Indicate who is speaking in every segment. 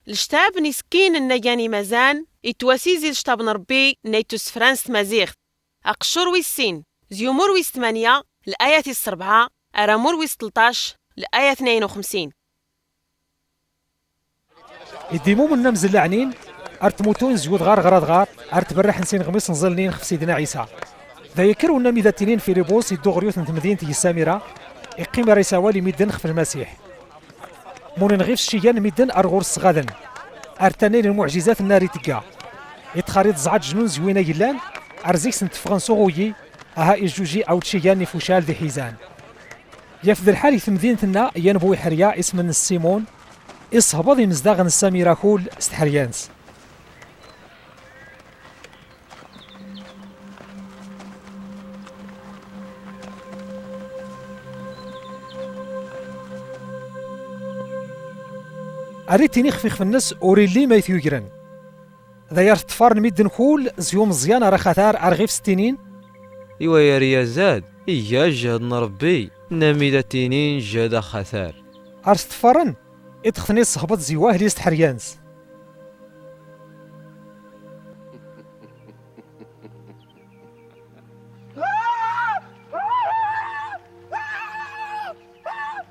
Speaker 1: الشتاب نسكين النجاني مازان يتواسيزي الشتاب نربي نيتوس فرانس مازيغ أقشور ويسين زيومور ويس 8 الآية 7 أرامور ويس 13 الآية 52.
Speaker 2: يديمو منا مزلعنين ارتموتون زيود غار غراد غار ارتبرح نسين غميس نزلنين خف سيدنا عيسى ذاكر ونا ميداتينين في ريبوس يدو غريوت نت مدينة السامرة يقيم ريساوالي ميدن خف المسيح مون نغيف الشيان ميدن ارغور الصغادن ارتانين المعجزات الناري تقا يتخاريط زعاد جنون زوينة يلان ارزيكس نتفغن صغوي اها الجوجي او تشيان نفوشال ذي حيزان يفذ الحال في مدينتنا ينبوي حريا اسم السيمون إصهبض مزداغن السامرة كول استحريانس أريتيني خفيخ الناس أوريلي ما يثيوجرن ذا يرتفار نميدن كول زيوم زيان راه خثار أرغيف ستينين
Speaker 3: إيوا يا ريازاد إيا جهد نربي نميدة تينين جهد خثار
Speaker 2: أرستفارن إدخثني صهبط زيواه ليست حريانس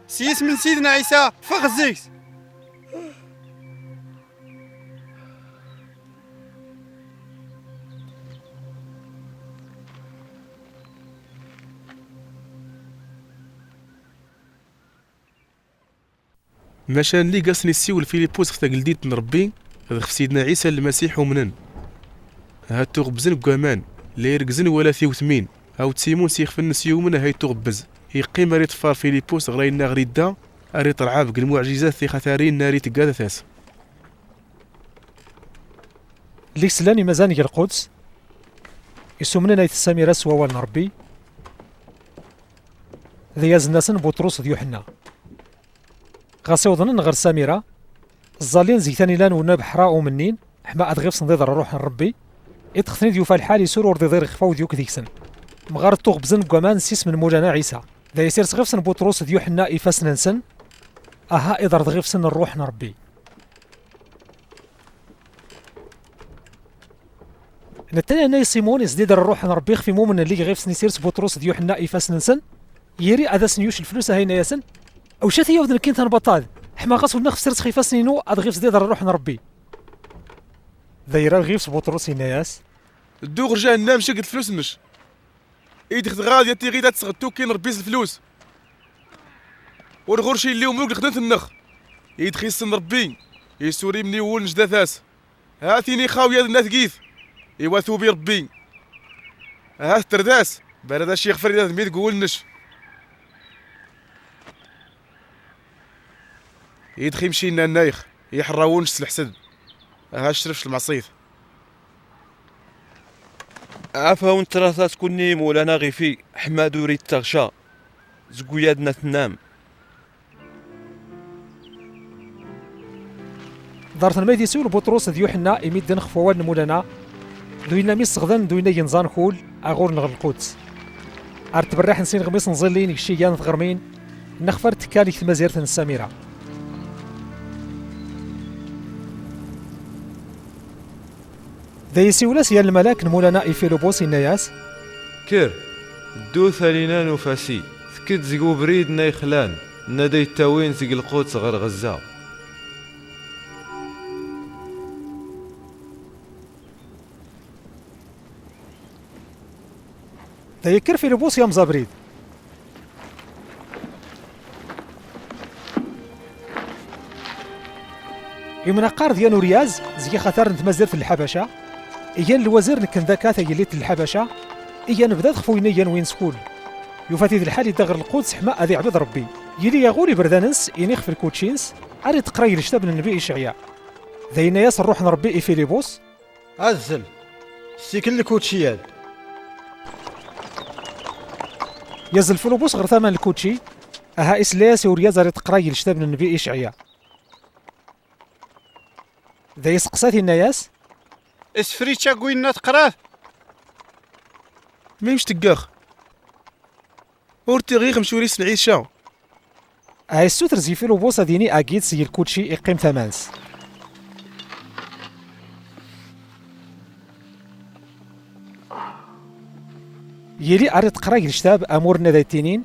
Speaker 4: سيس من سيدنا عيسى فغزيكس
Speaker 5: مشان لي قاسني السيول فيليبوس ختا قلديت نربي خف سيدنا عيسى المسيح ومنن هاد تغبزن قامان لا يرقزن ولا ثيوثمين هاو تسيمون سيخ فنس يومنا هاي تغبز يقيم ريت فار فيليبوس غرينا غريدا اريت رعاب المعجزات في خثارين ناري تقادا ثاس
Speaker 2: ليس لاني مازاني القدس يسمنا نايت السامرة سوال نربي ذي يزناسن بطرس ديوحنا غاسيوضن غير سامرة الظالين زيتاني لان ونا بحراء ومنين حما ادغيف صنديد الروح نربي يدخثني ديوفا الحال يسور ورد ضير خفاو ديوك ديكسن مغار الطوغ بزن قوامان سيس من مولانا عيسى ذا يسير صغيفسن بطرس ديوحنا إفاس ننسن أها إذا ضغيفسن الروح نربي نتاني أنا يسيمون يزديد الروح نربي في مومن اللي غيفسن يسيرس بطرس ديوحنا إفاس ننسن يري أذا سنيوش الفلوس هاينا ياسن أو شاتي يوذن كنت نبطال حما غاس ودنا خسرت خيفاس نينو أدغيف زديد الروح نربي ذا يرى غيفس بطرس يناياس
Speaker 5: الدوغ جهنم شقت الفلوس نش يدخل غادي تيغي تسغتو كي نربيز الفلوس والغرشي اللي وملوك خدمت النخ يدخل سن ربي يسوري مني ول نجداثاس هاتيني خاوية الناس كيف يواثو بي ربي هات ترداس بارد الشيخ فريد ميت قول نش يدخل يمشينا النايخ يحراونش الحسد ها شرفش المعصيث
Speaker 6: عفاون تراثا تكوني مولانا غيفي حماد يريد تغشى زقويادنا تنام
Speaker 2: دارت الميدي سول بطرس ديوحنا يميد نخفوان مولانا دوينا ميس غدان دوينا ينزان كول اغور نغل القدس ارتبرح نسين غميس نزلين يكشيان ثغرمين نخفر تكالي ثمازيرة السامرة ذا يسيولاس يا الملاك مولانا إفيلوبوس النياس
Speaker 3: كير دو ثالينا نفاسي ثكت زقو بريد نايخلان نادي التاوين زق القدس غير غزة
Speaker 2: ذا يكر فيلوبوس يا مزابريد يمنا قار ديالو رياز زي خطر نتمازل في الحبشه إيان الوزير نكن ذاك يليت الحبشه إيان بدا خفوينا إيان وين سكول يفاتي ذي الحال يدغر القدس حما أذي عبد ربي يلي يغولي بردانس ينيخ في الكوتشينس عري تقراي لشتاب النبي إشعياء ذينا ياس نروح نربي إفيليبوس
Speaker 4: عزل سيكل الكوتشيات
Speaker 2: يزل فيليبوس غير ثمن الكوتشي أها إسلاس ورياز عري تقراي لشتاب النبي إشعياء ذا يسقساتي الناس
Speaker 4: اسفريتشا قوينا تقراه
Speaker 5: ميمش تقاخ ورتي غير مشوري سنعيشة
Speaker 2: هاي السوتر زي فيلوبوس ديني أكيد سي الكوتشي يقيم ثمانس يلي أريد قراي الشتاب أمور ندايتينين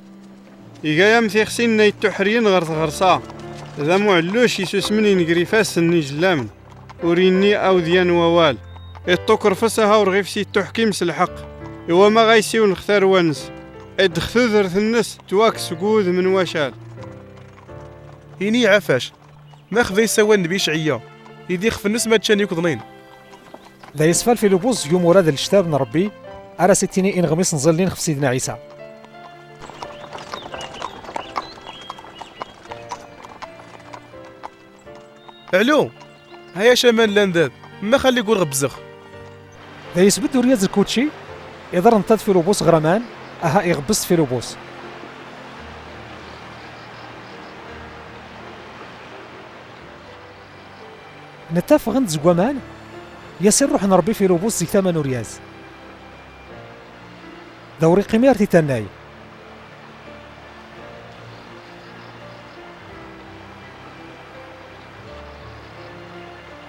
Speaker 4: إيقايا مثيخسين نيتو حريين غرصا ذا معلوش يسوسمني نقريفاس النجلام وريني أو ديان ووال التوكر فسها ورغيف سيتو حكيم سلحق إوا ما غايسيو نختار وانس ادخثو ذرث النس تواك سقوذ من وشال
Speaker 5: إني عفاش ناخذ يسوى النبي شعية يدي خف الناس ما تشاني كضنين.
Speaker 2: ذا يسفال في لبوز يوم وراد الشتاب نربي أرى ستيني إن غميس نزلين خف سيدنا عيسى.
Speaker 5: علو هيا شمال لانداد ما خلي يقول غبزخ.
Speaker 2: ذا يثبت رياض الكوتشي إذا انتظ في لبوس غرمان أها يغبس في لبوس. نتاف غند زقوامان ياسر روح نربي في لبوس زي ثمن رياز دوري قمير تيتاناي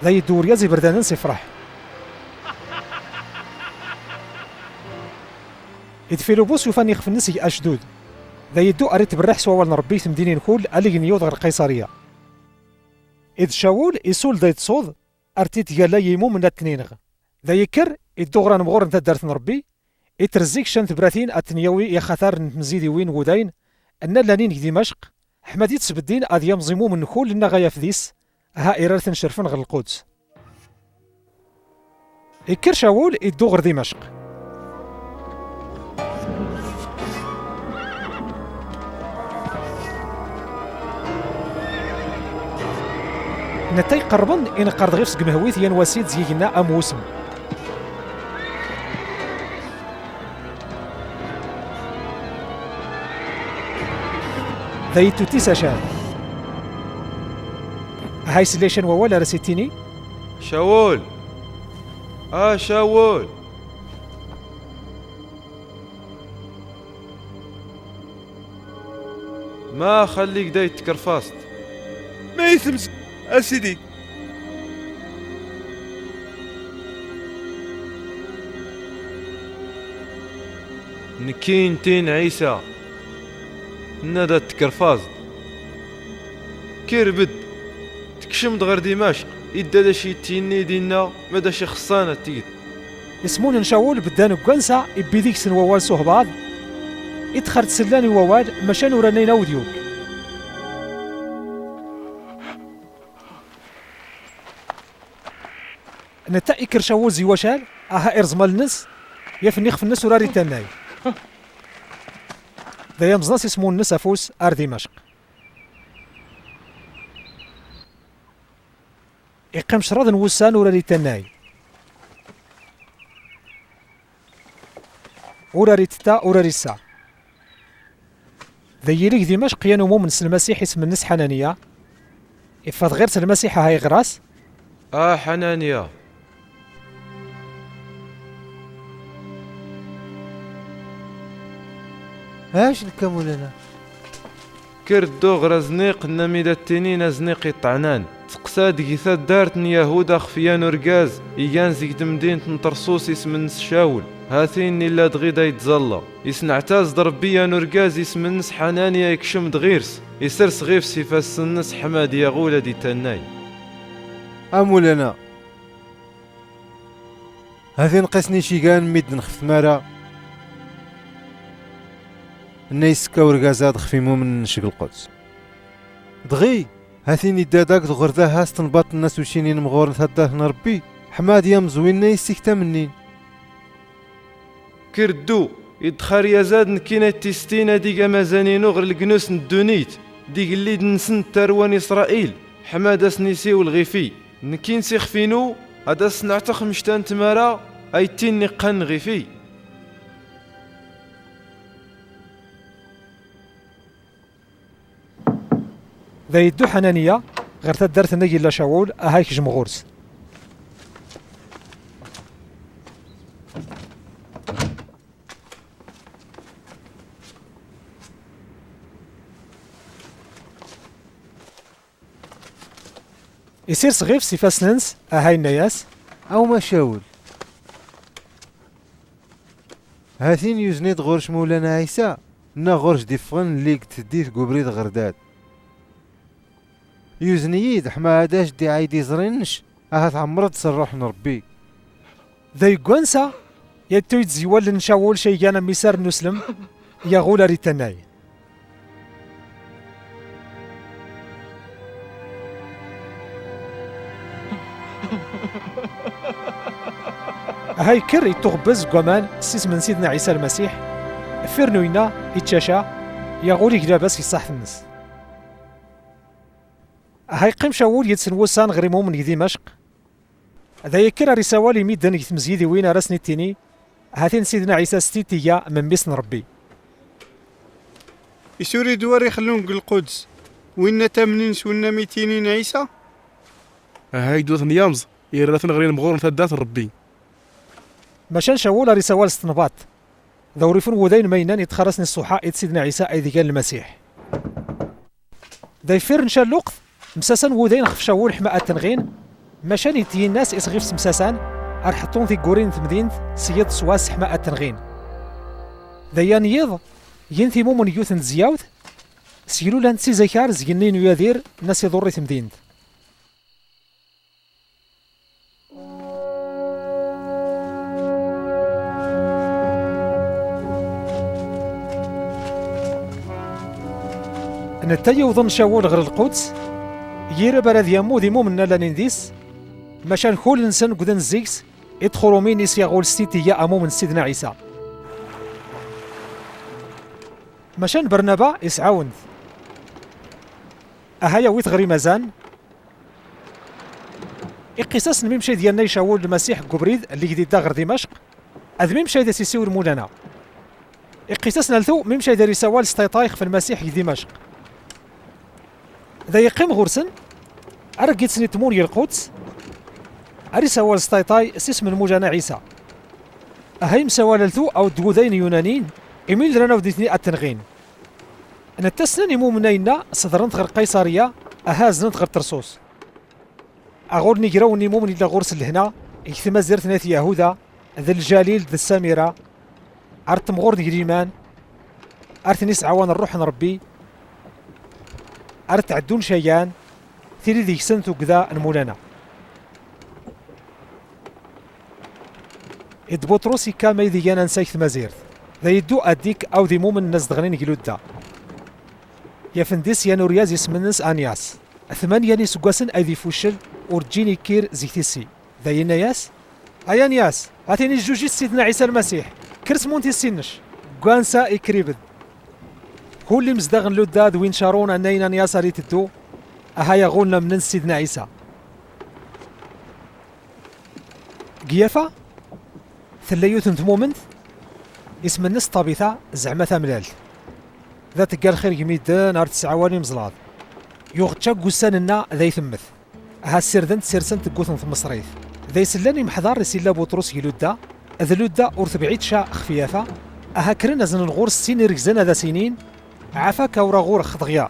Speaker 2: ذا يدور رياز بردانن سيفرح إذ في لبوس يفاني خف النسي أشدود ذا يدو أريد بالرحس ووال نربي ثمديني نكول ألي نيوض غير القيصرية إذ شاول يسول ذا يتصوض أرتيت يالا يمو من التنينغ ذا يكر الدغران مغور نتا دارت نربي يترزيك شانت براثين أتنيوي يا خطار نتمزيدي وين وداين أن لانين دمشق حمادي تسبدين أذ يمزمو من نكول لنا غايا فديس ها إرارة نشرفن غير القدس يكر شاول الدغر دمشق نتاي قربن إن قرض غير سق مهويت ينواسيد زيجنا أموسم ذايتو تيساشان هاي سليشن وولا رسيتيني
Speaker 3: شاول شاول ما خليك دايت كرفاست
Speaker 6: ما يثمس أسيدي
Speaker 3: نكين تين عيسى ندى تكرفاز كيربد تكشم دغر دمشق إدا داشي تيني دينا ما داشي خصانة تيد
Speaker 2: اسمون نشاول بدان قنسا إبيديك سن ووال صهباض إدخل تسلاني ووال مشان وراني نوديوك نتا إكر شاول زي وشال أها إرزمال النس يفنيخ في النس وراري تناي ذا يمزناس اسمون النس أفوس أر دمشق إقام شراض نوسان وراري تناي وراري تتا وراري سا ذا يريك دمشق ينمو من المسيح اسم النس حنانية إفاد غير المسيح هاي غراس
Speaker 3: حنانية
Speaker 7: اش نكمل انا
Speaker 3: كردو غرزنيق النميدة التنين زنيق الطعنان تقساد جيثات دارتن يهودا خفيان ورقاز إيان زيك مدينة نطرسوس اسم النس شاول هاثين إلا دغيدا يتزلى يسنعتاز ضربيا نورقاز اسم النس حنانيا يكشم دغيرس يسرس غيف سيفاس النس حماد يغولة دي تناي
Speaker 7: امولانا هذي نقسني شيغان ميد نخف مارا الناس كورغازات خفيمو من شق القدس دغي هاثيني داداك دغردا هاس تنبط الناس وشينين مغور نتهداه نربي حماد يمزوين نايس يكتمنين
Speaker 3: كردو يدخار يزاد نكينا تيستينا ديقا مازانينو غير القنوس ندونيت ديق اللي دنسن تاروان إسرائيل حماد سنيسي والغيفي نكين سيخفينو هذا سنعتخ مشتان تمارا ايتين نقان غيفي
Speaker 2: ذا يدو حنانية غير تدارت نجي لا شاول أهايك جمغورس يصير صغيف سيفاس ننس أهاي النياس
Speaker 7: او ما شاول هاثين يوزنيد غورش مولانا عيسى نا غورش ديفغن ليك تديت قبريد غرداد يوزنييد حما هداش دي عايدي زرينش هات عمرت سروح نربي
Speaker 2: ذي قوانسا يتويت زيوال نشاول شيئانا ميسار نسلم يا غولا ريتناي هاي كر يتغبز قمان سيس من سيدنا عيسى المسيح فرنوينا يتشاشا يا غولي كلا بس يصح الناس هاي قيم شاول يتسن وسان غريمو من دمشق ذا يكر رسالة ميدان يتمزيدي وين رسني التيني هاتين سيدنا عيسى ستيتيا من بيسن ربي
Speaker 4: يسوري دوار يخلون القدس وين تامنين سونا ميتينين عيسى
Speaker 5: هاي دوث نيامز يرثن غرين مغور ثدات ربي
Speaker 2: مشان شاول رسالة استنباط ذوريفون ودين مينان يتخرسني الصحاء سيدنا عيسى ايدي قال المسيح ذا يفير نشا اللقط مساسان ودين خف شاول حماء التنغين مشان يتي الناس يصغيف سمساسان ارحطون في قورين في مدينة سيد سواس حماء التنغين ذا يض ينثمو من يوثن زياوث سيلو لان سي زكار زينين ويادير ناس يضري في مدينة نتايا وظن شاول غير القدس يرى بلد يمو ديمو منا لانينديس مشان كل انسان قدن زيكس يدخلوا مين يسيغول ستيتيا امو من سيدنا عيسى مشان برنابا يسعاون اهايا ويت غري مازان القصص الممشي ديالنا يشاول المسيح قبريد اللي جديد غير دمشق اذ ممشي دا سيسيور مولانا القصص نالثو ممشي داري سوال ستيطايخ في المسيح دمشق ذا يقيم غرسن أرقيت سني تموري القدس أريسا والستايطاي سيس من موجانا عيسى أهيم سواللتو أو دقودين يونانيين إميل رانا وديتني التنغين أنا تسنني مو منينا صدرنت غير قيصرية أهازنت غير ترسوس أغور نيقراوني مو من إلا غرس لهنا يكثما زرت ناث يهودا ذا الجليل ذا السامرة أرت مغور نيقريمان أرت نيس عوان الروح نربي أرت عدون شيان ثيري ذيك سنتو كذا المولانا إد بطرسي كاما يدي أنا نسايث مازيرت ذا يدو أديك أو ذي مو من الناس دغنين يقلودا يا فنديس يا نورياز يسمنس أنياس ثمانية نيس قاسن أيدي فوشل ورجيني كير زيتيسي ذا يناياس أيا نياس هاتيني جوجي سيدنا عيسى المسيح كرس مونتي السنش قوانسا إكريبد هو اللي مزدغن لوداد وين شارون أنينا نياس ريت الدو أهايا غولنا من سيدنا عيسى قيافة ثليوت انت مومنت اسم الناس طبيثة زعما ثملال ذات قال خير يميدان نهار 9 واني مزلاض يغتشا قساننا ذا يثمث ها السردنت سيرسنت تقوثن في مصريث ذا يسلاني محضار يسلا بطرس يلودا ذا لودا ورث بعيد شا خفيافة أها كرن أزن الغور سين ركزنا ذا سنين عفا كورا غور خضغيا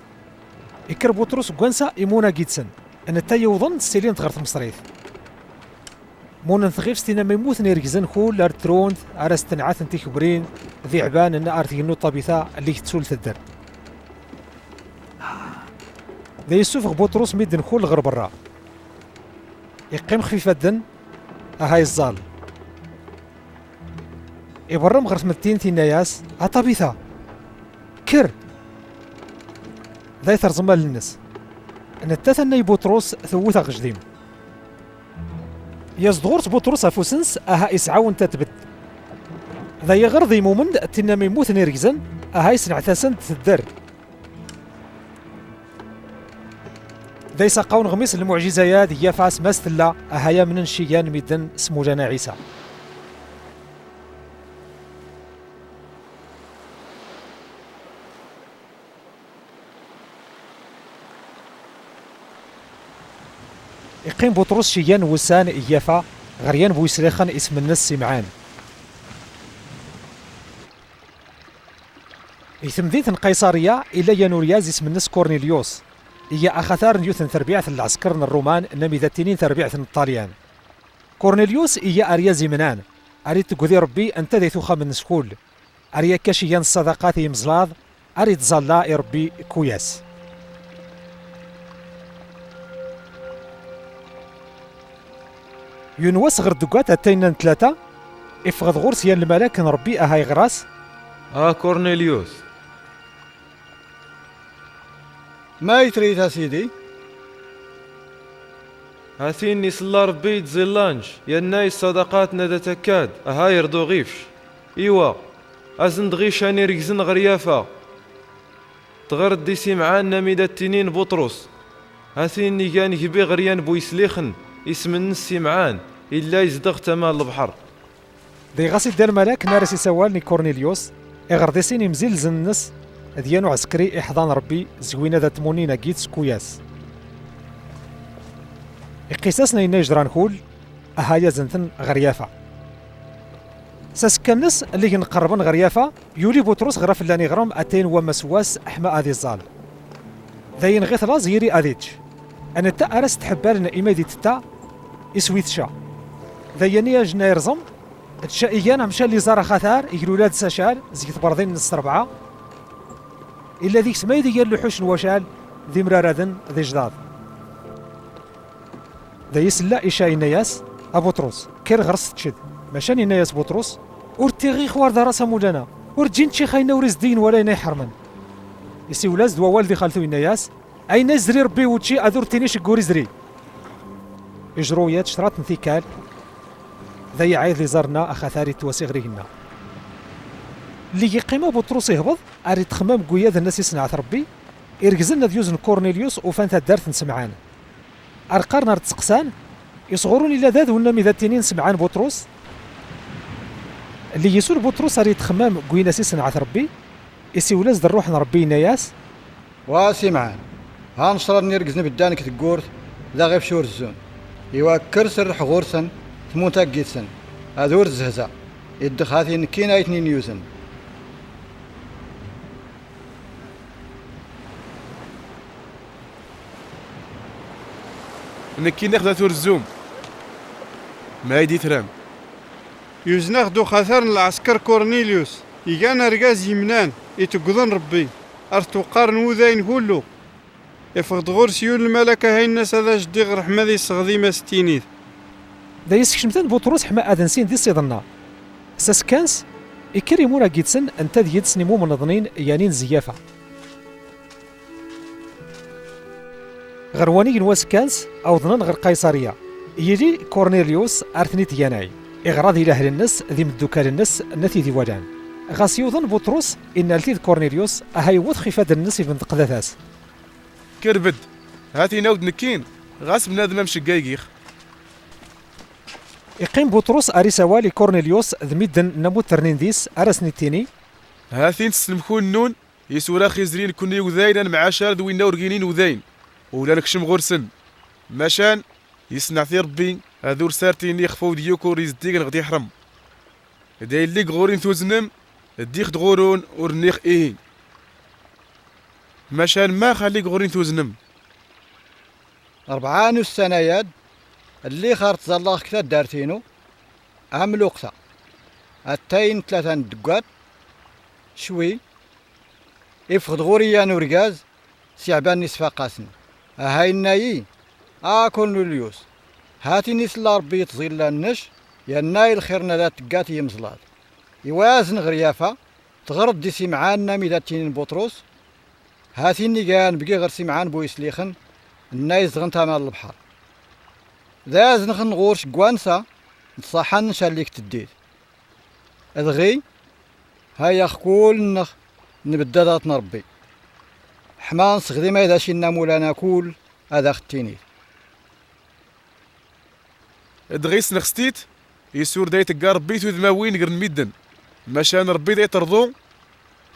Speaker 2: يكر بطرس قوانسا إيمونا جيتسن أن تا يوظن سيلين تغرث مصريث مون نثغيف ستينا ميموث نيركزن خول ارترونت ارستنعات انتي كبرين ذي عبان ان ارتينو طبيثا اللي تسول تدر ذا يسوفغ بطرس ميدن خول غير برا يقيم خفيفة الدن هاي الزال يبرم غرس متين تيناياس طبيثا كر ذا يثرزم للناس ان التاثني بطرس ثوثا غجديم يصدغورت بطرس افوسنس اها اسعاون تتبت ذا يغرضي مومن تنا ميموت نيركزن اها يسنع ثاسن تدر ذا يساقون غميس المعجزات هي فاس ماستلا اها يا من شيان ميدن اسمو جانا عيسى يقيم بطرس شيان وسان إيافا غريان بويسريخان اسم الناس سمعان يثمديث قيصرية إلا يانورياز اسم الناس كورنيليوس هي أخثار نيوثن تربيعة العسكر الرومان نمي ذاتينين تربيعة الطاليان كورنيليوس هي أريازي منان اريد تقولي ربي انت ذي ثوخا من سكول اريا كاشيان الصدقات يمزلاض اريد زالا يا ربي كوياس. ينوس غير دقات اتينا ثلاثة افغض غورسيان الملاك نربي اهاي غراس.
Speaker 3: كورنيليوس
Speaker 4: ما يتريد سيدي؟
Speaker 3: هاتيني صلى ربي تزيلانج يا نايس صدقات ندا تكاد هاي رضو غيفش ايوا ازن دغيشاني ركزن غريافة تغرد دي سمعان نميدة التنين بطرس. هاتيني كان كبي غريان بويسليخن اسم النس سمعان إلا يزدغ تمال البحر.
Speaker 2: دي غاسي دار ملاك نارسي سوالني كورنيليوس اغرديسيني مزيل زنس ديانو عسكري احضان ربي زوينة ذات تمونينا جيتس كوياس. قصصنا إنا يجران كول أهايا زنتن غريافة ساسكنس اللي نقربن غريافة يولي بطرس غراف اللاني غرام أتين ومسواس أحمى أذي الزال ذاين غيث راز يري أذيتش أنا تا أرس تحبالنا إيمادي تتا إسويتشا ذايني جنا يرزم تشائيان مشا اللي زار خاثار يقولوا ساشال زيت برضين نص ربعة إلا ذيك سمايدي قال له حوش وشال ذي مرارادن ذي جداد ذا يسلا إشاي نياس أبوطروس كير غرس تشد ماشاني نياس بوطروس ورتيغي خوار دراسة مولانا ورجين شي خاينا ورزدين ولا يناي حرمن يسي ولاز دوا والدي خالتو نياس أين زري ربي وتشي أذورتينيش كوري زري إجرويات شرات نثيكال ذا يعيد لي زارنا أخا ثاري تواسي غريهنا اللي يقيمو بوطروس يهبط أريد تخمام قويا ذا الناس يصنع ربي إركزلنا ديوزن كورنيليوس وفانتا دارت نسمعان أرقارنا رتسقسان يصغرون إلى ذات ونامي ذات تنين سمعان بطرس اللي يسول بطرس أريد خمام قوينا سيسنعة ربي يسي ولاز الروح نربي ناياس
Speaker 8: واسمعان هانشرا نرقز نبدانك تقورث ذا غيف شور الزون إوا كرسر حغورسن تموتا قيتسن هذور زهزا يدخ هذه نكينا يتنين يوزن
Speaker 5: نكي ناخذ ثور الزوم ما يدي ترام
Speaker 4: يوزناخ دو خاثر العسكر كورنيليوس يجانا رقاز يمنان يتقضن ربي ارتوقار نوذاين هولو يفقد غور سيول الملكة هاي الناس هذا جدي غير حمادي الصغديمة ستينيث
Speaker 2: ذا يسكشمتان بطرس حما أذنسين دي صيدنا ساسكانس يكريمونا جيتسن أنت ديد سنمو منظنين يانين زيافة غرواني نواسكانس أو ظنن غير قيصرية يلي كورنيليوس أرثنيت ياناي إغراض إلى أهل الناس ذي مدوكال الناس نثي ذي ودان غاس يوظن بطرس إن التيد كورنيليوس أهاي وضخي فاد الناس في منطقة ذاثاس
Speaker 5: كربد هاتي ناود نكين غاس بنادم مش قايقيخ
Speaker 2: يقيم بطرس أريسوالي كورنيليوس ذميدن نموت ترنينديس أرسني التيني
Speaker 5: هاثين تسلمكون نون يسورا خيزرين كوني وذاين مع شارد وين نورقينين وذاين ولا نكشم غرسن ماشان يصنع في ربي هذور سارتين يخفو ديوكو ريزديق غدي يحرم داي اللي غورين توزنم ديخ دغورون ورنيخ ايه ماشان ما خليك غورين توزنم
Speaker 8: 4 سنوات اللي خارت زلاخ كتا دارتينو عملو وقتا التاين 3 دقات شوي يفقد غوريا نورقاز سيعبان نصفا قاسن هاي النايي كورنيليوس هاتي نسلا ربي تزيل النش يا ناي الخيرنا ذات تقات يمزلات يوازن غريافة تغرد دي سمعان نامي ذات تينين بطرس هاتي النيقان بقي غير سمعان بويسليخن الناي زغن تامال البحر ذا زنخن غورش قوانسا نصحن نشاليك تديد اذغي هاي اخكول نخ نبدا ذات نربي حمان صغدي ما إذا شينا مولانا كول هذا ختيني
Speaker 5: دغيس نخستيت يسور دايت ربي ذماوين غير ميدن ماشان ربي دايت رضو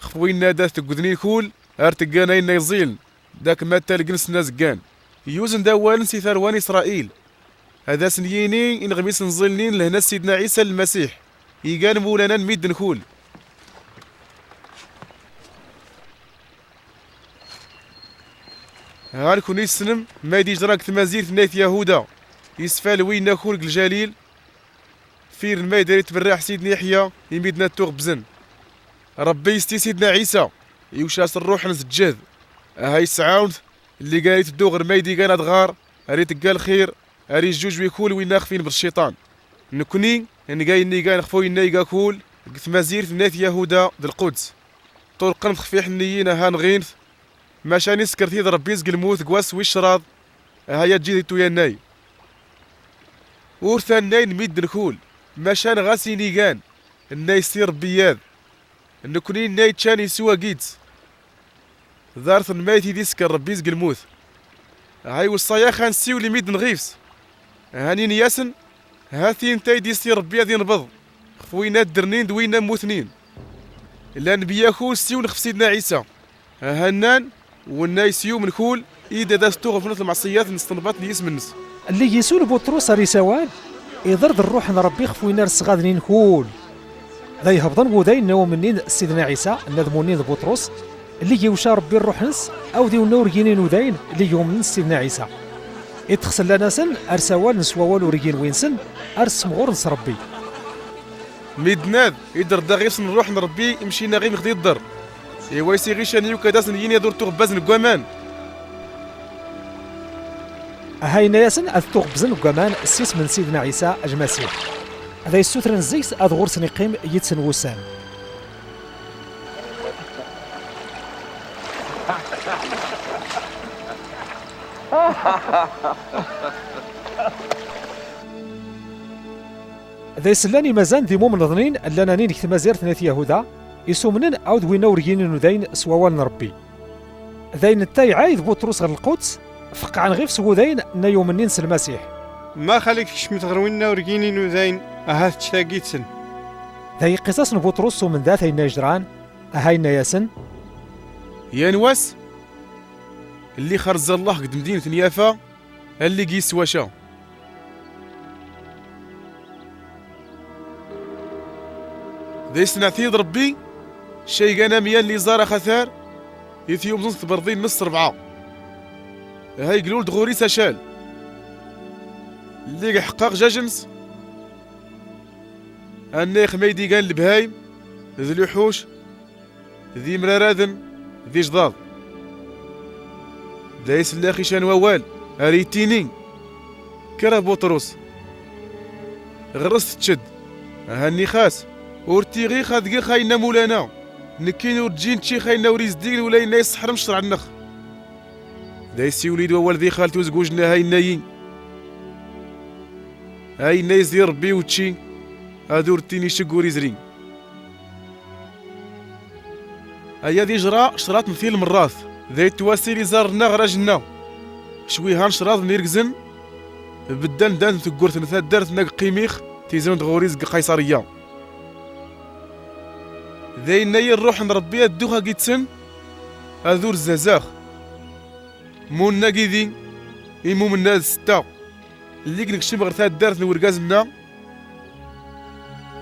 Speaker 5: خفوين نادات تقدني كول ارتقانا إنا يزيل داك ما تالقنس ناس كان يوزن داوال سي ثروان إسرائيل هذا سنييني إن غميس نزلنين لهنا سيدنا عيسى المسيح يقان مولانا ميدن كول غالكون يسنم ما يدي جراك ثمازير ثنايت يهودا يسفال وين ناكل الجليل فير الماء داير يتبرع سيدنا يحيى يميدنا التوغ بزن ربي يستي سيدنا عيسى يوشاس الروح نسجد هاي السعاود اللي قال تدوغ المايدي قال دغار ريت قال خير اري جوج ويكول وين ناخفين بالشيطان نكوني اني قاي اني قال خفوي اني كول قلت مزير ثنات يهودا بالقدس طرق نخفيح نيينا هان غينث ما شاني سكرتي ضرب بيزق الموت قواس ويشراض هيا تجي تو يناي ورثان ناين ميد الكول ما شان غاسي نيغان الناي يصير بياض نكوني ناي تشاني سوا قيدس ذارث المايتي ديسكر ربي يزق الموت هاي والصياخة نسيو لي ميد نغيفس هاني نياسن هاثي نتاي ديسي ربي هذي نبض خوينا درنين دوينا موثنين لا نبياكو سيو نخف سيدنا عيسى هنان والناس يوم نكول إذا داستوغ في المعصيات نستنبط لي اسم الناس
Speaker 2: اللي يسول بطرس ريسوان يضرد الروح نربي خفوينا الصغادنين كول ذا يهبطن وداين نو منين سيدنا عيسى ندمونين بطرس اللي يوشى ربي الروح نس او ديو نور جينين وداين اللي يوم من سيدنا عيسى يتخسل لنا سن ارسوال نسوا والو رجين وين سن ارس مغور نس ربي
Speaker 5: ميدناد يدر داغيس نروح نربي يمشينا غير مخدي الدر ايوا يسي غي شانيو كداس نيين يدور تغباز نكوامان
Speaker 2: هاي ناسن اثوق بزن كمان السيس من سيدنا عيسى المسيح هذا يسوترن زيس اذغور سنقيم يتسن وسان ذا يسلاني مازال ذي مومن ظنين لنا نين كتمازير ثنات يهودا يسومنن عاود وينا وريين ذاين سوال نربي ذاين التاي عايد بطرس غير القدس فقع عن غير سوودين نيوم ننس المسيح
Speaker 4: ما خليكش متغروينا ورقينين وذاين أهات تشتاقيتسن
Speaker 2: ذاي قصص بطرس ومن ذات هينا يجران هاينا ياسن
Speaker 5: يا نواس اللي خرز الله قد مدينة يافا اللي قيس واشا ذا يسنعثيض ربي شي قانا ميان اللي زار خثار يثيوم زنث برضين نص 4 هاي قلول دغوري ساشال اللي حقاق جاجنس النيخ ميدي قال البهايم ذي الوحوش ذي مرارادن ذي جضاض دايس اللاخي شان ووال اريتيني كره بطرس غرست تشد هاني خاس ورتيغي خاذ خاينا مولانا نكين ورجين تشي خاينا وريز دين ولا ناس حرم شرع النخ دايسي وليد ووال ذي خالتو زقوجنا هاي النايين هاي نايز يربي وتشي هادو رتيني شقوري زرين هيا ذي جرا شرات مثيل مراث ذي تواسيلي زارنا غراجنا شوي هان شراض نيركزن بدل دان تقورت نثاد دارت ناق قيميخ تيزون دغوريز قيصرية ذي ناي الروح نربيها الدوخة قيتسن هذور الزازاخ مون ناقي ذي إيمو من ناس 6 اللي كنكشم غير ثاد دارت نوركازنا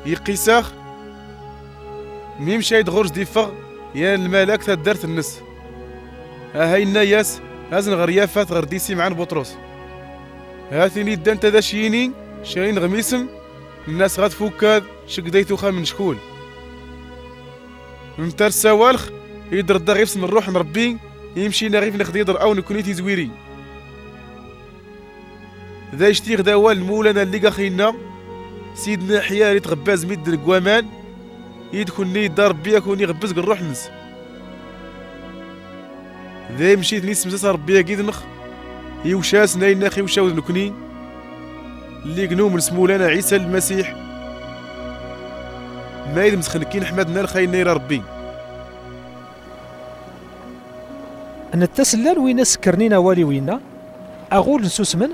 Speaker 5: يقيساخ ميمشي يدغورج ديفغ يا الملاك ثاد دارت النس هاي الناياس هازن غير يافات غير ديسي معان بطرس هاثيني دان تداشيني شاين غميسم الناس غاد فوكاد شك دايتو خا من شكول نتر سوالخ يدر الدغيفس من الروح نربي يمشي نغيف نخدي يدر او نكونيتي زويري ذا يشتيغ داوال المولانا اللي قاخينا سيدنا حياري تغباز ميد القوامان يدخلني دار بيا كوني غبزق الروح نس ذا مشيت نيس مسا ربي كيد نخ يوشاس ناي ناخي وشاو نكوني اللي قنو من سمولانا عيسى المسيح ما يدم مسخنكين احمد نال خاين نير ربي
Speaker 2: ان التسلل وين سكرنينا والي وينا اغول نسوسمن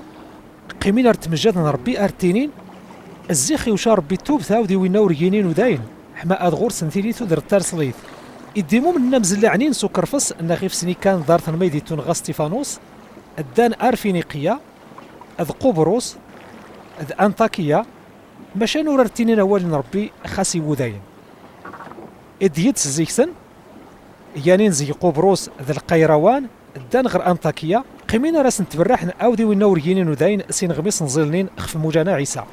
Speaker 2: قيمين ارتمجاد ربي ارتينين الزيخي وشا ربي توب ثاودي وينا ورينين وداين حما ادغور سنتيليتو در تارسليث يديمو منا مزلعنين سكرفس ان غيف سني كان دارت الميديتون غا ستيفانوس الدان ارفينيقيا اذ قبرص اذ انطاكيا ماشا نور ارتينين اول ربي خاسي وداين اديت زيكسن يانين زي قبرص ذا القيروان الدان غير انطاكيا قيمين راس نتبرحن اودي وينا ورينين وداين سين غميس نزلنين خف موجانا عيسى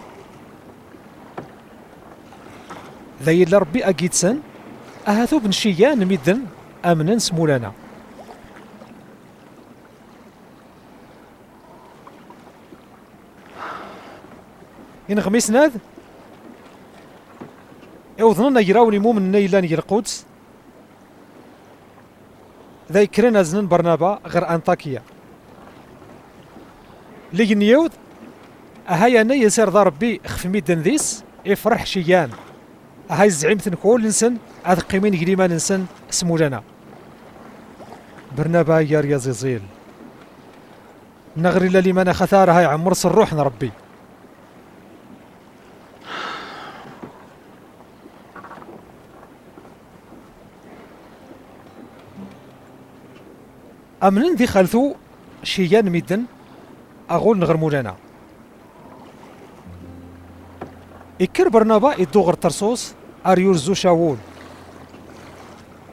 Speaker 2: ذي اللي ربي أجيتسن أهثو بن شيان ميدن أمنن سمولانا. إن غميس ناد يوضننا يراوني مو من نيلان القدس ذي كرنا زنن برنابا غير أنطاكيا لي نيود أهاي أنا يسير ذا ربي خف ميدن ذيس يفرح شيان أهاي زعيمتن كل نسن هذا قيمين قريما نسن اسمو لنا برنابا يا رياضيزيل نغري للي مانا خثار هاي عمرس الروح ربي. أمنن ذي خلثو شيان ميدن أقول نغرمو لنا إكر برنابا إدوغر ترسوس أريورزو شاول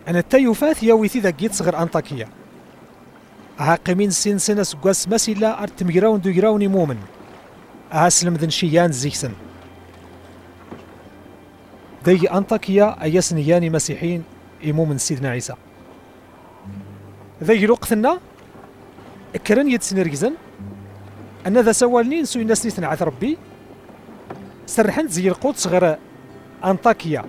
Speaker 2: أنا التيوفات ياويتي ذا جيت صغر أنطاكيا قيمين سين سنة سقاس مسيلا أرتميراون دو يراوني مومن أسلم ذن شيان زيكسن دي أنطاكيا أيسن ياني مسيحين إمومن سيدنا عيسى ذي لقثنا كرن يتسنرجزن أن ذا سوالني نسوي الناس اللي تنعث ربي سرحن زي القدس غير أنطاكيا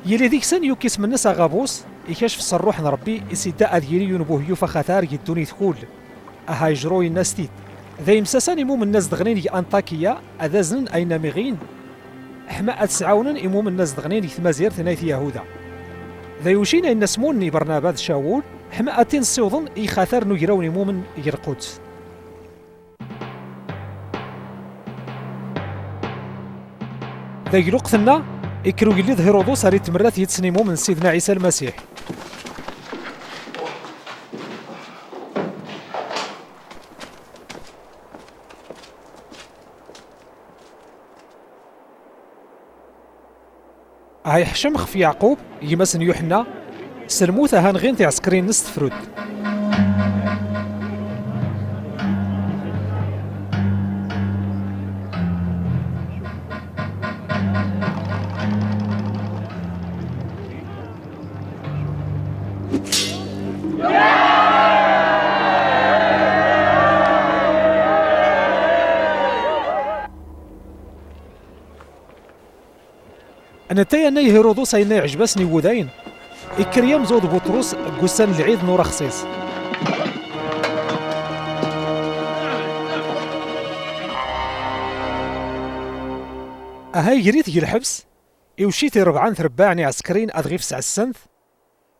Speaker 2: يلي ذيك سن يوكيس من الناس غابوس يكشف الصروح ربي يسيدا أذيري ينبوه يوفا خثار يدوني تقول أهاي جروي الناس تيت ذي مساسان يموم الناس دغنين أنطاكيا أذازن أين مغين حما أتسعاونن يموم الناس دغنين يثمازير ثنايث يهودا ذي وشينا الناس موني برنابات شاول حما أتين السيوضن يخاثر نجراوني مومن يرقوت ذي لقثنا إكرو يلي هيرودوس هاري مرات يتسنيمو من سيدنا عيسى المسيح. هاي حشم خفي يعقوب يمسن يوحنا سلموثا هانغين تاع عسكرين نست فرود أنا تاي أنا هيرودوس أين يعجبسني وذاين إكريام زود بطرس قسان العيد نور خصيص أهاي جريت يجي الحبس إوشيتي ربعان ثرباعني عسكرين أضغيف سع السنث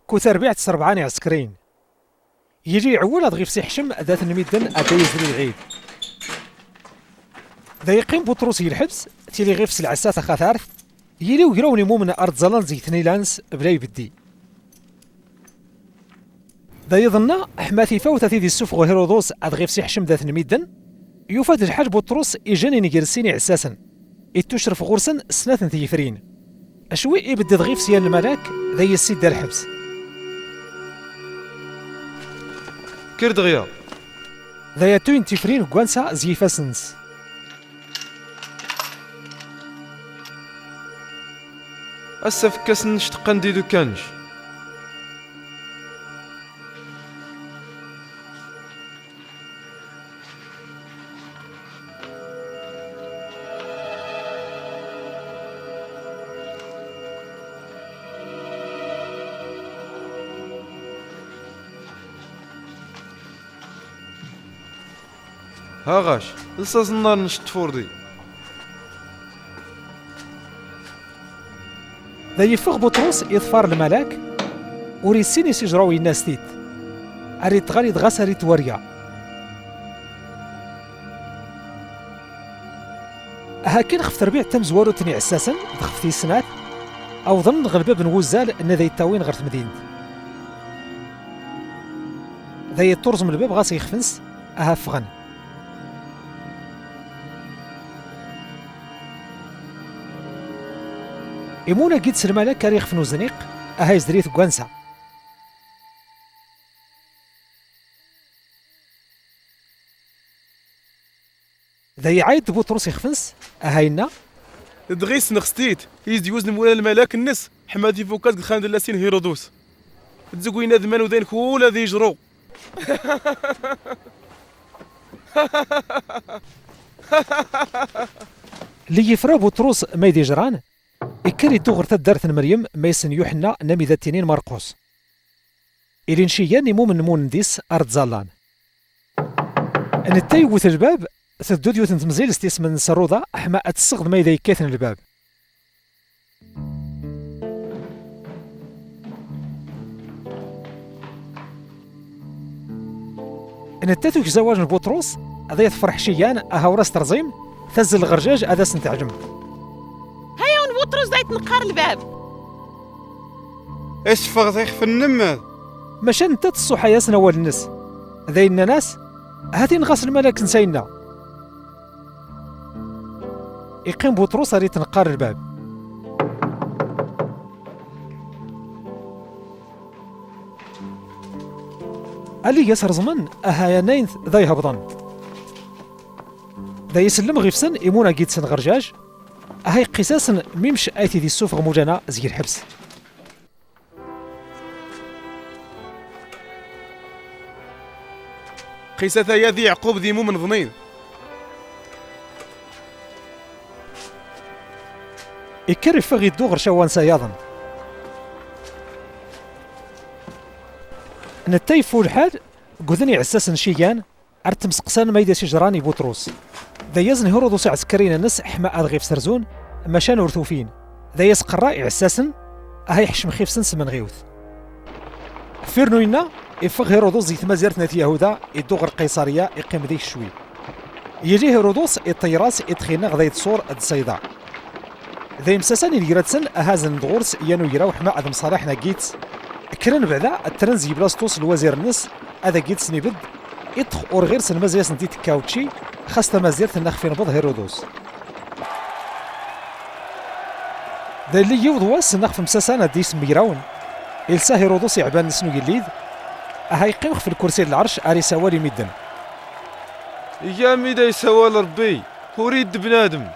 Speaker 2: كوثر بيعت سربعاني عسكرين يجي عول أضغيف سي حشم ذات الميدن أدا يزري العيد ذا يقيم بطرس يجي الحبس تيلي غيفس العساثة خاثارث يلي ويراوني مو من أرض زلان زي ثنيلانس بلاي بدي ذا يظن حماثي فوت ذي السفغ هيرودوس أضغيف سي حشم ذات الميدن يوفاد الحاج بطرس إجاني نجرسيني عساسا إتشرف غرسا سنة ثيفرين أشوي إبدي ضغيف سيان الملاك ذي السيد دار الحبس
Speaker 3: كير دغيا
Speaker 2: ذا يتوين تفرين كوانسا زي فاسنس
Speaker 3: أسف كاسن نشتقن دي دوكانش ها غاش لصاص النار نشت فوردي
Speaker 2: ذا يفغ بطرس يظفر الملاك وريسيني سيجراوي الناس تيت أريد غالي دغاس أريد وريا هاكين خف تربيع تم زوارو تني عساسا دخفتي سنات أو ظن غلبة بن وزال أن ذا يتاوين غير مدينة ذا يطرز من الباب غاس يخفنس أها فغن إمونا جيت سلمالا كاريخ فنو زنيق أهاي زدريت كوانسا ذا يعايد بطرس يخفنس أهاينا
Speaker 5: دغيس نخستيت يزديوز مولا الملاك النس حمادي فوكات خان لاسين هيرودوس تزوينا ذمان وذين كول هذي يجرو
Speaker 2: اللي يفرا بطرس ما يدي جران إكر يدوغر تدارت مريم ما يسن يوحنا نمي ذا تنين مرقوس إلين شيان يمو من مون ديس أرض زالان أن التايوث الباب تدود يوثن تمزيل استيس من سروضة أحما أتسغد ما إذا يكاثن الباب أن التاثوك زواج بطرس هذا يتفرح شيان أهاوراس ترزيم تزل الغرجاج هذا سنتعجم
Speaker 1: هيا بطرس دايت نقار الباب.
Speaker 4: اسفغ ضيخ في النماذ.
Speaker 2: ماشان انت تصوح ياسنا أول الناس ذاين ناس هاتي نغاس الملك نسينا يقيم بطرس هاري تنقار الباب ألي ياسر زمن أهايانين ذا يهبطن ذا يسلم غيفسن إيمونا جيتسن غرجاج أهاي قساسا ميمش آيتي دي السوفغ موجانا زي الحبس
Speaker 5: قيسة يا ذي يعقوب ذي مو من ظنين
Speaker 2: إكرف فغي الدوغر شوان سياضا نتايفو الحال قذني عساسن شيان أرتم سقسان ما يدسي جراني بطروس ذا يزن هيرودوس عسكرينا نس حما أدغي في سرزون مشان ورثوفين ذا يسقرا عساسن أهي حشم خيف سنس من غيوث فيرنوينا إفغ هيرودوس زيت مازيرت نتي يهودا الدوغر قيصرية يقيم ذيك شوي يجي هيرودوس الطيراس يدخلنا غدا يتصور الصيدا ذا يمساسان يجراتسن أهازن دغورس يانو يراوح ما أدم صالحنا جيتس كرن بعدا الترنزي بلاستوس الوزير النس هذا جيتس نبد يطخ اور غير سن مازياس نديت كاوتشي خاصة مازيرت نخفي نبض هيرودوس ذا اللي يوضواس نخف مساسان ديس ميراون إلسا هيرودوس يعبان نسنو يليد هاي قيمخ في الكرسي العرش أري سوالي ميدن
Speaker 3: يا ميدا يسوال ربي وريد بنادم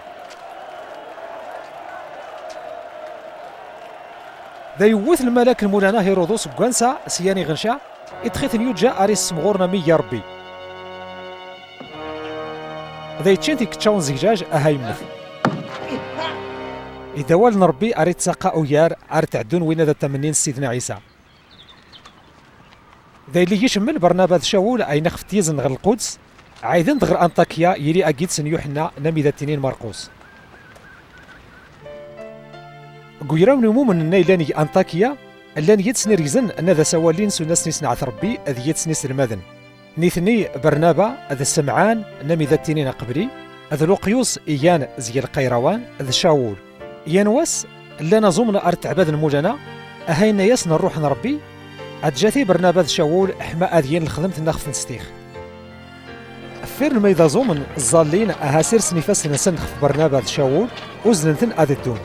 Speaker 2: ذا يوث الملاك المولانا هيرودوس بوانسا سياني غنشا اتخيث يوجا أري سمغورنا مي يا ربي ذا يتشنتي كتشاون زجاج أهاي مث إذا والن ربي أري تساقا أويار أري تعدون وين ذا تمنين سيدنا عيسى ذا اللي يشمل برنابا شاول أي نخف تيزن غير القدس عايدن دغر أنطاكيا يلي أكيد سن يوحنا نمي ذا تنين مرقوس قويراو نمو من النيلاني أنطاكيا اللان يتسني ريزن أن ذا سوالين سناس نسنع ربي أذ يتسني سلماذن نيثني برنابا أذ السمعان نمي ذا تنين قبري أذ لوقيوس إيان زي القيروان أذ شاول ينوس اللان زومنا أرت عباد المولانا أهينا يسنا الروح ربي أدجاتي برنابا شاول حما أذين الخدمة نخف نستيخ فيرن ما إذا زومن الظالين أهاسير سنفاس نسنخف برنابا شاول وزنتن أذدون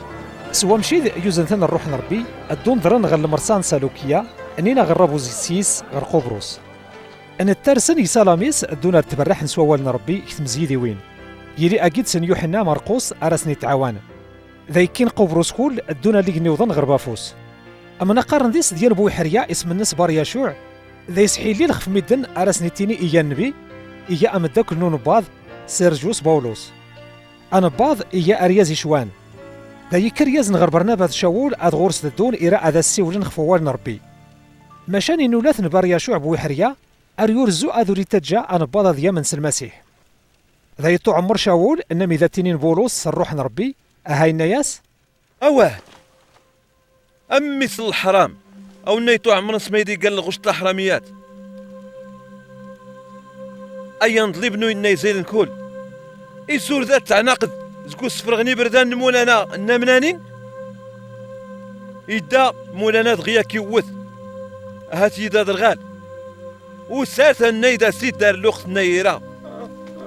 Speaker 2: سوا مشيد يوزنتن الروح ربي الدون درن غير المرسان سالوكيا أنينا غربو زيسيس غير قبرص أن الترسن يسالاميس الدون تبرح نسوا والنا ربي كتمزيدي وين يلي أكيد سن يوحنا مرقوس أرسني تعاون ذا يكين قبرص كل الدون اللي نيوضن غير بافوس أما نقارن ديس ديال بوي حريا اسم الناس بار يشوع ذا يسحي لي الخف ميدن أرسني تيني إيا النبي إيا أمدك نون باض سيرجيوس باولوس أنا باض إيا أرياز شوان ذا يكرياز نغر برنابا شاول أدغورس الدون إراء ذا السيولن خفوال نربي مشاني نولاث نبار يشوع بوي حريا أريورزو أذوري تجا أنا باض ذيا من المسيح ذا يطو عمر شاول إنما إذا تنين بولوس الروح نربي أهاي الناس
Speaker 6: أواه أم مثل الحرام أو نيتو عمر سميدي قال الغشطة حراميات أيا نضلي بنو إنا يزيد الكل يزور ذات تعناقد زكو سفرغني بردان مولانا النمنانين يدا مولانا دغيا كيوث هات يدا درغال وسات النيدا سيد دار الوقت النيرة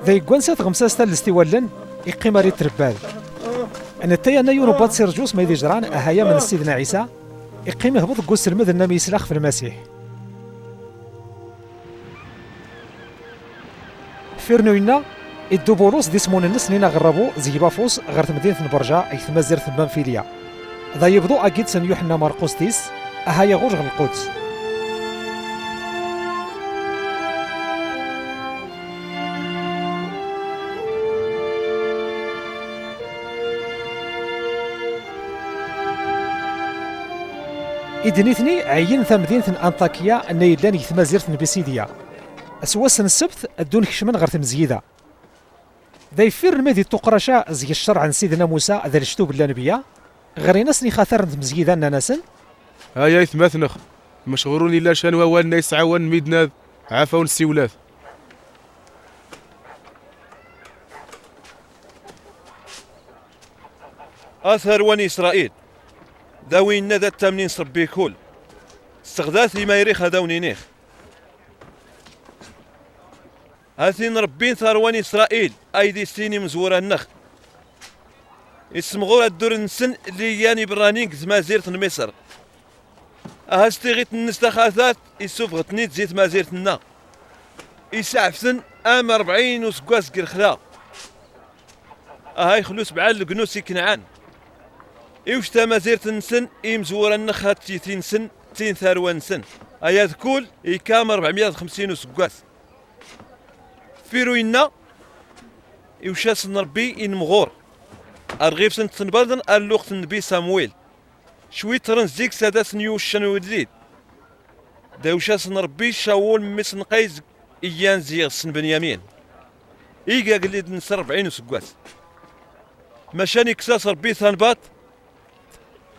Speaker 2: ذا يقوانسات غمساستا الاستوالن يقيم ريت تربال أن تايا نيون بات سيرجوس ما يدي جران أهايا من سيدنا عيسى يقيم يهبط قوس المذ النمي يسلخ في المسيح فيرنوينا الدوبولوس دي سمون الناس لينا غربو زي بافوس غير مدينة برجا اي ثم زير ثم فيليا ذا يبدو اكيد سن يوحنا مرقس تيس اها يغوج غير القدس. إدنيثني عين ثا مدينة أنطاكيا النيلان يثما زيرت بسيديا أسواسن السبت أدون كشمن غير تمزيدة ذا يفير المدي تقرشا زي الشرع عن سيدنا موسى ذا الشتوب اللانبيا غير ناس خاثر تمزيدة ناسن
Speaker 5: هيا يثمثنخ مشغورون إلا شان ووال نايس عوان ميدنا عافون السيولات.
Speaker 6: أثر وني إسرائيل ذوي ندى التامنين صربي كل استغداثي ما يريخ هذوني نيخ هاثين ربين ثرواني إسرائيل أيدي سيني مزورة النخ اسم غور الدور نسن اللي ياني برانين كزما زيرت مصر أهستغيت النستخاثات يسوف غتنيت زيت ما زيرت النا يسعفسن 40 وسكواس قرخلا هاي خلوس بعال القنوسي كنعان إيوش تا زيرت نسن مزورة النخ هات تيتين سن تين ثروان سن أياد كول يكام 450 وسكواس فيروينا يوشاس نربي إن مغور أرغيب سنت تنبردن اللوقت النبي سامويل شوي ترنزيك سادس نيوش شنو ودليد داوشاس نربي شاول مسن قيز إيان زيغ سن بنيامين إيقا قليد نسر 40 وسكواس مشاني كساس ربي ثانبات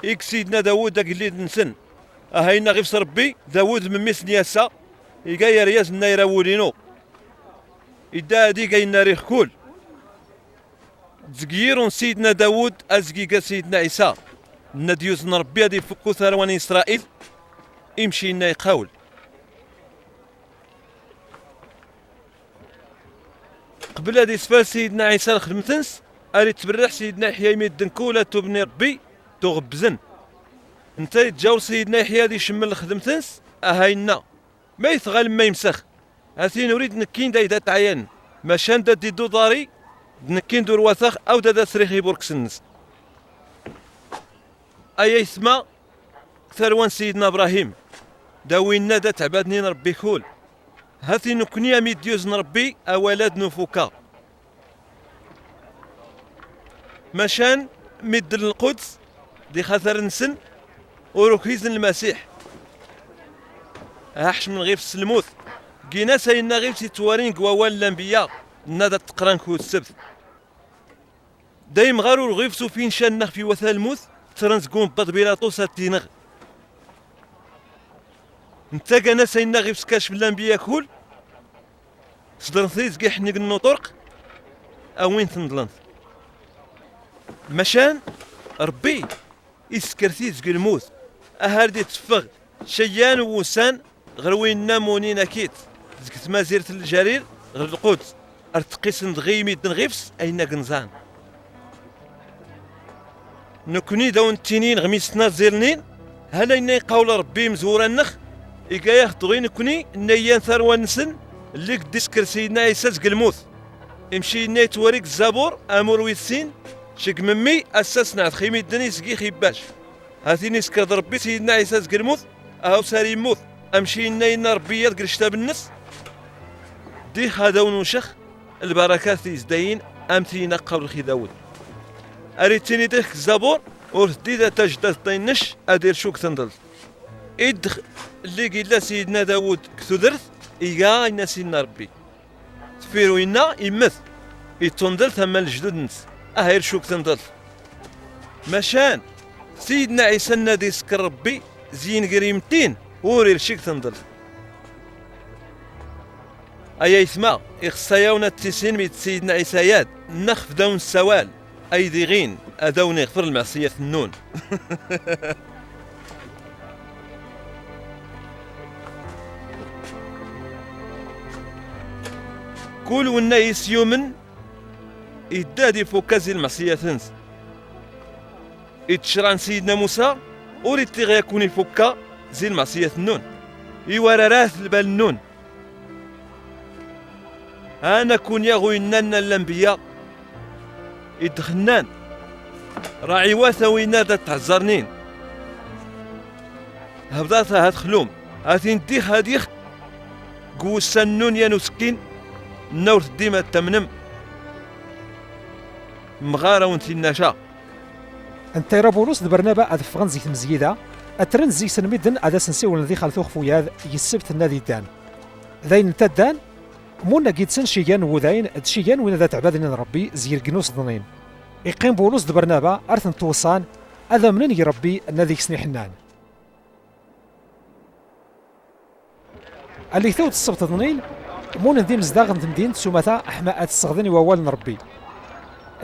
Speaker 6: إيك سيدنا داود قليد نسن أهينا غيف ربي داود من مسن ياسا إيقا يرياز نايراولينو إدا ديقا يناريخ كل زقيرون سيدنا داود أزقيقا سيدنا عيسى نديوز نربي هادي فكو ثروان إسرائيل يمشي لنا يقاول قبل هادي سفال سيدنا عيسى الخدمتنس أري تبرح سيدنا يحيى يميد دنكولا تبني ربي تغبزن انت يتجاور سيدنا يحيى هادي يشمل الخدمتنس أهاينا ما يثغل ما يمسخ هاتي نريد نكين دا تعين ماشان دا ديدو داري نكين دور وثاق او دا سريخي بوركسنس اي اسما ثروان سيدنا ابراهيم داوينا دا تعبادني نربي كول هاتي نكني امي ديوز نربي اولاد نفوكا ماشان مد القدس دي خاطر نسن وروكيزن المسيح احش من غير السلموث كينا ساينا غير تيتوارين كواوال الانبياء نادا تقران كود السبت دايم غارو الغيف فين شان في وثا الموت ترنسكون بط بيلاطوس تينغ نتا كانا ساينا غير سكاش بالانبياء كول صدر ثيز كي حنيق النطرق اوين تنضلنت مشان ربي يسكرتيز كي الموت اهاردي تفغ شيان ووسان غروين نامونين اكيد زكت ما زيرت الجرير غير القدس ارتقيس ندغيمي دنغيفس اين كنزان نكوني داون التنين غميسنا زيرنين هلا إني قول ربي مزورا النخ إيكا يخطغي نكوني نيان ثروان نسن اللي قديسكر سيدنا عيسى الموت يمشي إني توريك الزبور أمور ويسين شك ممي أساس نعت خيمي الدني سقي خيباش هاتيني سكر ربي سيدنا عيسى الموت أهو ساري يموت أمشي إني ربي يذكر شتاب النس دي خادون وشخ البركات يزدين أمتينا قبل خي داود أريتني ديك الزبور ورديدا تجدد طينش أدير شوك تنضل إدخ اللي قيل سيدنا داود كثدرت إيقا ينسينا ربي تفيرو إنا يمث يتنضل ثم الجدود نس أهير شوك تنضل مشان سيدنا عيسى نادي سكر ربي زين قريمتين ورير شيك تنضل أي اسمع إخصايونا التسين ميت سيدنا عيسى نخف دون السوال أيدي غين أدوني يغفر المعصية النون كل والنايس يومن يدادي فوكازي المعصية تنس يتشران سيدنا موسى وريد تغي يكون يفكا زي المعصية النون يورا راث البال النون انا كون يا غويننا الانبياء يدخنان راعي واثوينا ذا تعزرنين هبضاتها هاد خلوم هاتين ديخ هاديخ قو السنون يا نسكين النور ديما التمنم مغارة ونتي النشا
Speaker 2: انت راه بولوس برنابا ادفغن زيت مزيده اترن زي سنمدن ادا سنسيول ذي خلثو خفويا يسبت النادي دان ذاين انت دان مونا قيدسن شيان وذاين شيان وين ذا تعبادن ربي زي القنوس ضنين يقيم بولوس برنابا ارثن توصان هذا منين يربي النادي سني حنان اللي ثوت السبت ضنين مون نديم زداغن تمدين سومتا احماءات الصغدن ووال نربي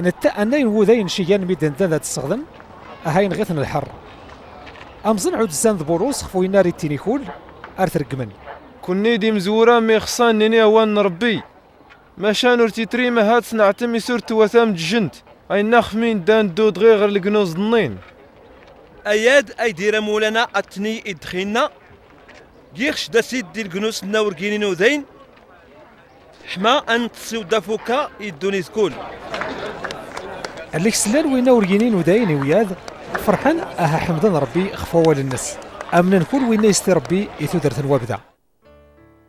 Speaker 2: نتا انين وذاين شيان ميدن ذات الصغدن هاين غيثن الحر امزن عود زاند بولوس خفوي ناري تينيكول ارثر قمن
Speaker 3: كوني دي مزورة مي خصان نيني اوان نربي ما شانور تيتري ما هات سنعتمي سورت وثام جنت اي ناخ مين دان دود غير القنوز ضنين
Speaker 6: اياد اي دير مولانا اتني ادخينا يخش دا سيد دي القنوس النورقينين وذين حما ان تسيو دافوكا يدوني سكول
Speaker 2: اللي سلان وين ورجينين وداين وياد فرحان اها حمدان ربي خفوا للناس امنا نكون وين يستي ربي يثودر الوابدا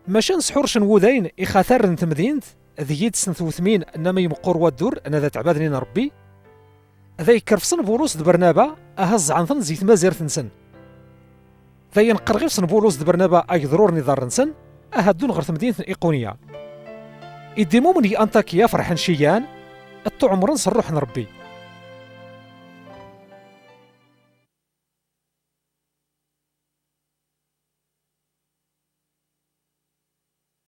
Speaker 2: ماشي نسحورش نوداين يخاثر نتمدينت ذيت سنة وثمين انما يمقور ودور انا ذا تعبادني ربي ذا يكرفسن بولوس دبرنابا اهز عن ثن زيت مازير تنسن ذا ينقرغيفسن بولوس دبرنابا اي ضرور نظار نسن اهدون غير مدينة ايقونية يديمو مني انطاكيا فرحان شيان الطعمرن صروح نربي